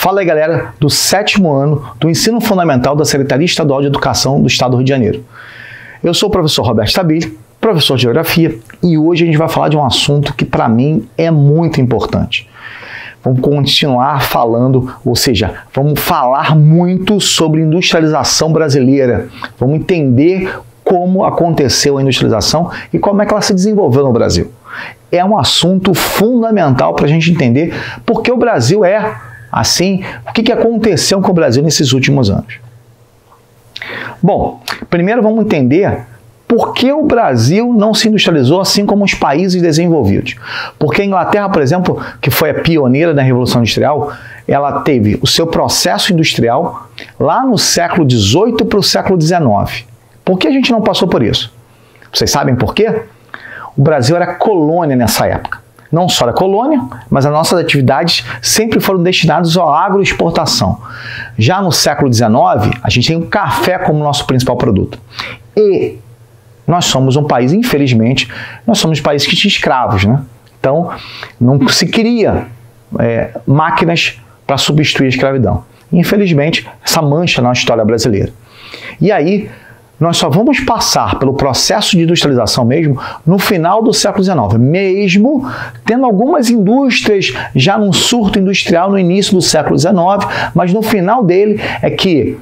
Fala aí, galera do 7º ano do Ensino Fundamental da Secretaria Estadual de Educação do Estado do Rio de Janeiro. Eu sou o professor Roberto Stabile, professor de Geografia, e hoje a gente vai falar de um assunto que para mim é muito importante. Vamos continuar falando, ou seja, vamos falar muito sobre industrialização brasileira. Vamos entender como aconteceu a industrialização e como é que ela se desenvolveu no Brasil. É um assunto fundamental para a gente entender por que o Brasil é assim, o que aconteceu com o Brasil nesses últimos anos. Bom, primeiro vamos entender por que o Brasil não se industrializou assim como os países desenvolvidos. Porque a Inglaterra, por exemplo, que foi a pioneira da Revolução Industrial, ela teve o seu processo industrial lá no século XVIII para o século XIX. Por que a gente não passou por isso? Vocês sabem por quê? O Brasil era colônia nessa época. Não só era colônia, mas as nossas atividades sempre foram destinadas à agroexportação. Já no século XIX, a gente tem o café como nosso principal produto. E nós somos um país, infelizmente, nós somos um país que tinha escravos, né? Então, não se cria máquinas para substituir a escravidão. Infelizmente, essa mancha na história brasileira. E aí, nós só vamos passar pelo processo de industrialização mesmo no final do século XIX, mesmo tendo algumas indústrias já num surto industrial no início do século XIX, mas no final dele é que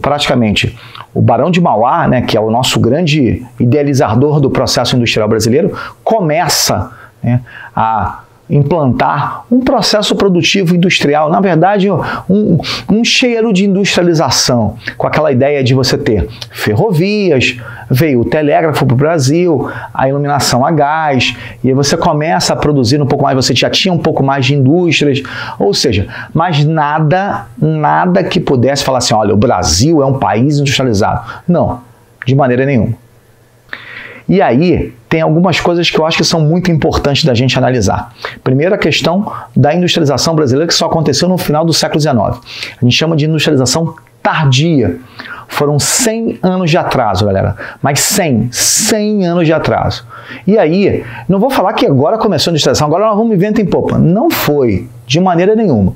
praticamente o Barão de Mauá, né, que é o nosso grande idealizador do processo industrial brasileiro, começa, né, a implantar um processo produtivo industrial, na verdade um cheiro de industrialização, com aquela ideia de você ter ferrovias, veio o telégrafo para o Brasil, a iluminação a gás, e aí você começa a produzir um pouco mais, você já tinha um pouco mais de indústrias, ou seja, mas nada que pudesse falar assim, olha, o Brasil é um país industrializado. Não, de maneira nenhuma. E aí, tem algumas coisas que eu acho que são muito importantes da gente analisar. Primeiro, a questão da industrialização brasileira, que só aconteceu no final do século XIX. A gente chama de industrialização tardia. Foram 100 anos de atraso, galera. Mas 100 anos de atraso. E aí, não vou falar que agora começou a industrialização, agora nós vamos em vento em popa. Não foi, de maneira nenhuma.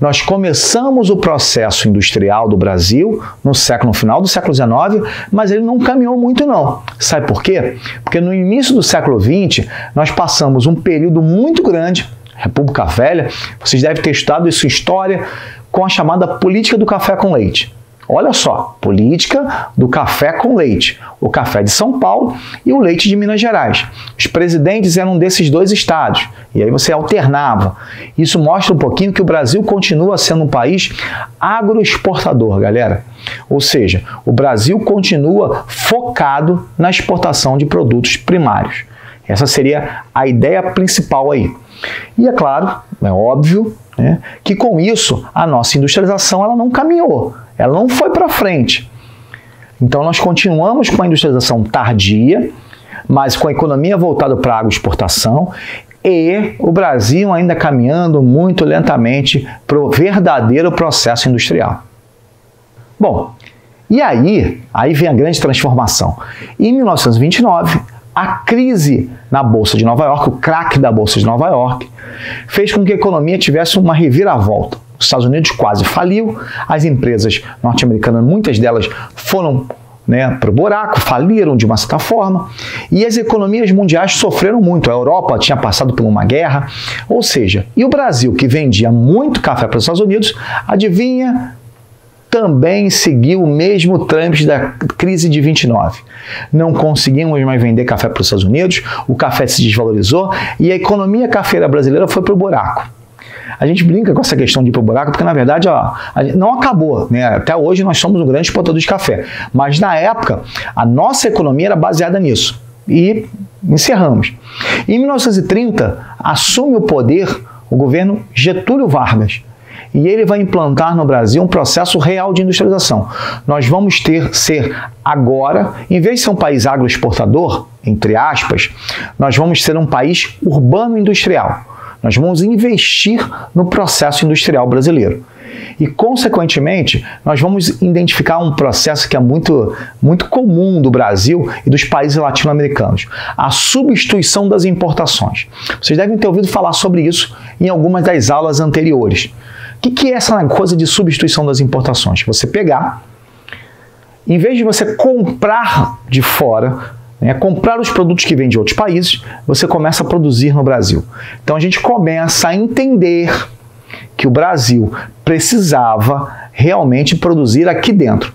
Nós começamos o processo industrial do Brasil no final do século XIX, mas ele não caminhou muito não. Sabe por quê? Porque no início do século XX, nós passamos um período muito grande, República Velha, vocês devem ter estudado isso em história, com a chamada política do café com leite. Olha só, política do café com leite. O café de São Paulo e o leite de Minas Gerais. Os presidentes eram desses dois estados. E aí você alternava. Isso mostra um pouquinho que o Brasil continua sendo um país agroexportador, galera. Ou seja, o Brasil continua focado na exportação de produtos primários. Essa seria a ideia principal aí. E é claro, é óbvio, né, que com isso a nossa industrialização ela não caminhou. Ela não foi para frente. Então, nós continuamos com a industrialização tardia, mas com a economia voltada para a agroexportação e o Brasil ainda caminhando muito lentamente para o verdadeiro processo industrial. Bom, e aí vem a grande transformação. Em 1929, a crise na Bolsa de Nova York, o crack da Bolsa de Nova York, fez com que a economia tivesse uma reviravolta. Os Estados Unidos quase faliu, as empresas norte-americanas, muitas delas foram, né, para o buraco, faliram de uma certa forma, e as economias mundiais sofreram muito. A Europa tinha passado por uma guerra, ou seja, e o Brasil, que vendia muito café para os Estados Unidos, adivinha, também seguiu o mesmo trâmite da crise de 29. Não conseguimos mais vender café para os Estados Unidos, o café se desvalorizou e a economia cafeira brasileira foi para o buraco. A gente brinca com essa questão de ir para o buraco, porque na verdade não acabou, né? Até hoje nós somos um grande exportador de café. Mas na época, a nossa economia era baseada nisso. E encerramos. Em 1930, assume o poder o governo Getúlio Vargas. E ele vai implantar no Brasil um processo real de industrialização. Nós vamos ser agora, em vez de ser um país agroexportador, entre aspas, nós vamos ser um país urbano-industrial. Nós vamos investir no processo industrial brasileiro. E, consequentemente, nós vamos identificar um processo que é muito comum do Brasil e dos países latino-americanos: a substituição das importações. Vocês devem ter ouvido falar sobre isso em algumas das aulas anteriores. O que é essa coisa de substituição das importações? Você pegar, em vez de você comprar de fora, comprar os produtos que vêm de outros países, você começa a produzir no Brasil. Então a gente começa a entender que o Brasil precisava realmente produzir aqui dentro.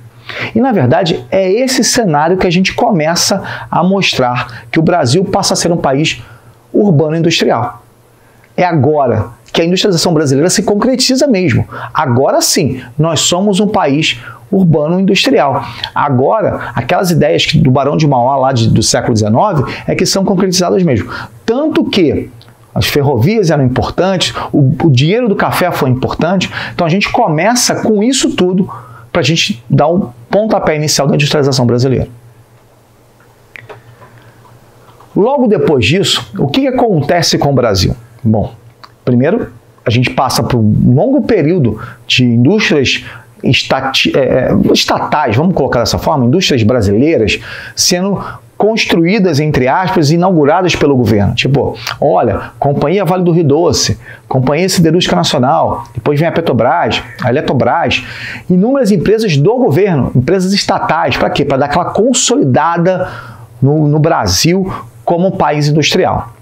E, na verdade, é esse cenário que a gente começa a mostrar que o Brasil passa a ser um país urbano industrial. É agora que a industrialização brasileira se concretiza mesmo. Agora sim, nós somos um país urbano industrial. Agora, aquelas ideias do Barão de Mauá lá do século XIX é que são concretizadas mesmo. Tanto que as ferrovias eram importantes, o dinheiro do café foi importante. Então a gente começa com isso tudo para a gente dar um pontapé inicial da industrialização brasileira. Logo depois disso, o que acontece com o Brasil? Bom, primeiro a gente passa por um longo período de indústrias estatais, vamos colocar dessa forma, indústrias brasileiras sendo construídas, entre aspas, inauguradas pelo governo. Tipo, olha, Companhia Vale do Rio Doce, Companhia Siderúrgica Nacional, depois vem a Petrobras, a Eletrobras, inúmeras empresas do governo, empresas estatais. Para quê? Para dar aquela consolidada no Brasil como um país industrial.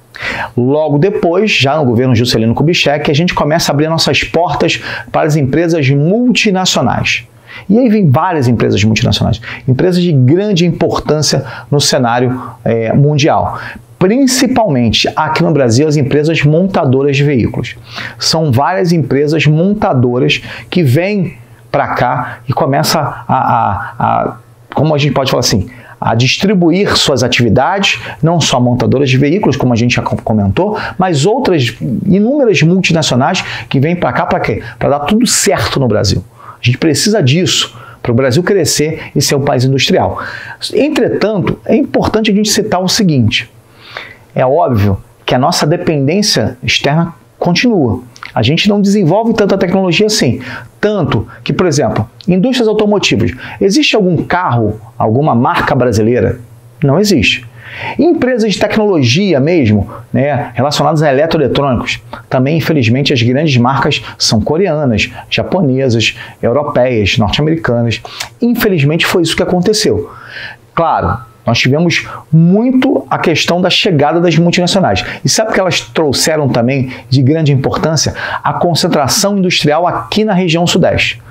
Logo depois, já no governo Juscelino Kubitschek, a gente começa a abrir nossas portas para as empresas multinacionais. E aí vem várias empresas multinacionais, empresas de grande importância no cenário mundial. Principalmente aqui no Brasil, as empresas montadoras de veículos. São várias empresas montadoras que vêm para cá e começam como a gente pode falar assim, a distribuir suas atividades, não só montadoras de veículos, como a gente já comentou, mas outras inúmeras multinacionais que vêm para cá para quê? Para dar tudo certo no Brasil. A gente precisa disso para o Brasil crescer e ser um país industrial. Entretanto, é importante a gente citar o seguinte: é óbvio que a nossa dependência externa continua. A gente não desenvolve tanta tecnologia assim. Tanto que, por exemplo, indústrias automotivas. Existe algum carro, alguma marca brasileira? Não existe. Empresas de tecnologia mesmo, relacionadas a eletroeletrônicos, também, infelizmente, as grandes marcas são coreanas, japonesas, europeias, norte-americanas. Infelizmente, foi isso que aconteceu. Claro, nós tivemos muito a questão da chegada das multinacionais. E sabe o que elas trouxeram também de grande importância? A concentração industrial aqui na região sudeste.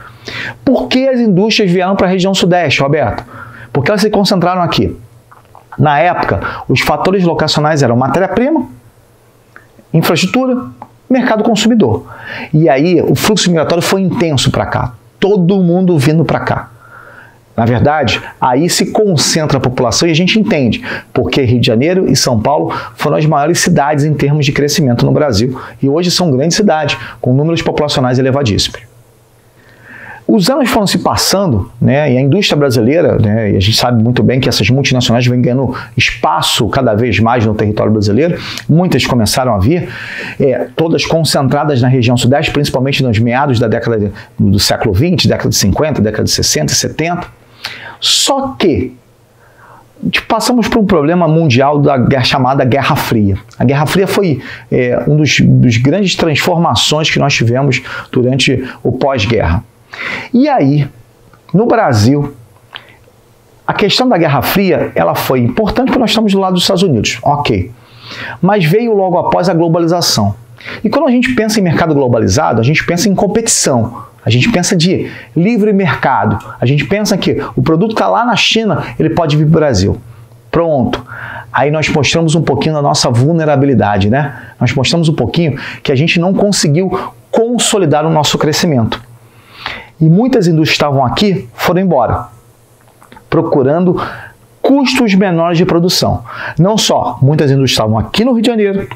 Por que as indústrias vieram para a região sudeste, Roberto? Porque elas se concentraram aqui. Na época, os fatores locacionais eram matéria-prima, infraestrutura, mercado consumidor. E aí, o fluxo migratório foi intenso para cá. Todo mundo vindo para cá. Na verdade, aí se concentra a população e a gente entende porque Rio de Janeiro e São Paulo foram as maiores cidades em termos de crescimento no Brasil e hoje são grandes cidades com números populacionais elevadíssimos. Os anos foram se passando, e a indústria brasileira, e a gente sabe muito bem que essas multinacionais vêm ganhando espaço cada vez mais no território brasileiro, muitas começaram a vir, todas concentradas na região sudeste, principalmente nos meados da década do século XX, década de 50, década de 60 e 70. Só que passamos por um problema mundial chamada Guerra Fria. A Guerra Fria foi um dos grandes transformações que nós tivemos durante o pós-guerra. E aí, no Brasil, a questão da Guerra Fria ela foi importante porque nós estamos do lado dos Estados Unidos, ok. Mas veio logo após a globalização. E quando a gente pensa em mercado globalizado, a gente pensa em competição. A gente pensa de livre mercado. A gente pensa que o produto está lá na China, ele pode vir para o Brasil. Pronto. Aí nós mostramos um pouquinho da nossa vulnerabilidade, Nós mostramos um pouquinho que a gente não conseguiu consolidar o nosso crescimento. E muitas indústrias que estavam aqui foram embora, procurando custos menores de produção. Não só, muitas indústrias estavam aqui no Rio de Janeiro,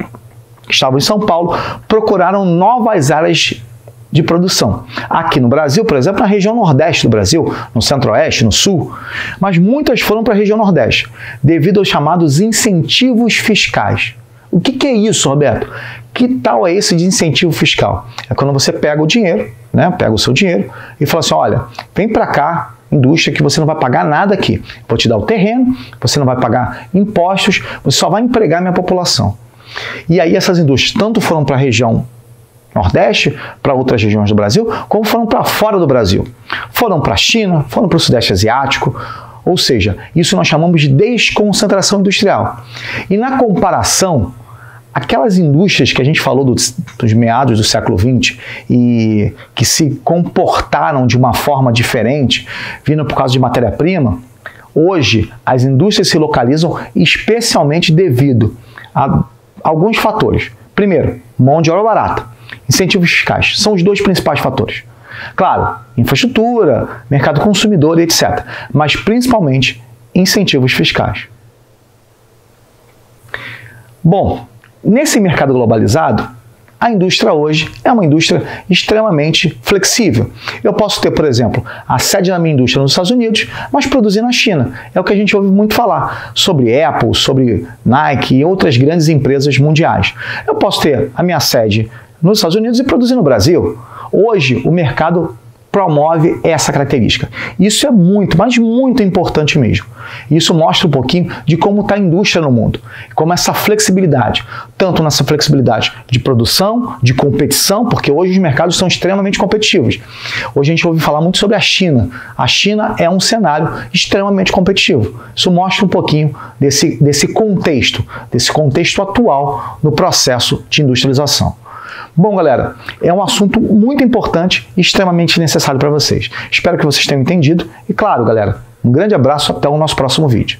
estavam em São Paulo, procuraram novas áreas de produção. Aqui no Brasil, por exemplo, na região nordeste do Brasil, no centro-oeste, no sul, mas muitas foram para a região nordeste, devido aos chamados incentivos fiscais. O que é isso, Roberto? Que tal é esse de incentivo fiscal? É quando você pega o dinheiro, né? Pega o seu dinheiro e fala assim, olha, vem para cá, indústria, que você não vai pagar nada aqui. Vou te dar o terreno, você não vai pagar impostos, você só vai empregar minha população. E aí essas indústrias tanto foram para a região Nordeste, para outras regiões do Brasil, como foram para fora do Brasil. Foram para a China, foram para o Sudeste Asiático, ou seja, isso nós chamamos de desconcentração industrial. E na comparação, aquelas indústrias que a gente falou dos meados do século XX e que se comportaram de uma forma diferente, vindo por causa de matéria-prima, hoje as indústrias se localizam especialmente devido a alguns fatores. Primeiro, mão de obra barata. Incentivos fiscais são os dois principais fatores. Claro, infraestrutura, mercado consumidor e etc. Mas principalmente incentivos fiscais. Bom, nesse mercado globalizado, a indústria hoje é uma indústria extremamente flexível. Eu posso ter, por exemplo, a sede da minha indústria nos Estados Unidos, mas produzir na China. É o que a gente ouve muito falar sobre Apple, sobre Nike e outras grandes empresas mundiais. Eu posso ter a minha sede nos Estados Unidos e produzir no Brasil. Hoje, o mercado promove essa característica. Isso é muito, mas muito importante mesmo. Isso mostra um pouquinho de como está a indústria no mundo, como essa flexibilidade, tanto nessa flexibilidade de produção, de competição, porque hoje os mercados são extremamente competitivos. Hoje a gente ouve falar muito sobre a China. A China é um cenário extremamente competitivo. Isso mostra um pouquinho desse contexto atual no processo de industrialização. Bom, galera, é um assunto muito importante e extremamente necessário para vocês. Espero que vocês tenham entendido. E claro, galera, um grande abraço, até o nosso próximo vídeo.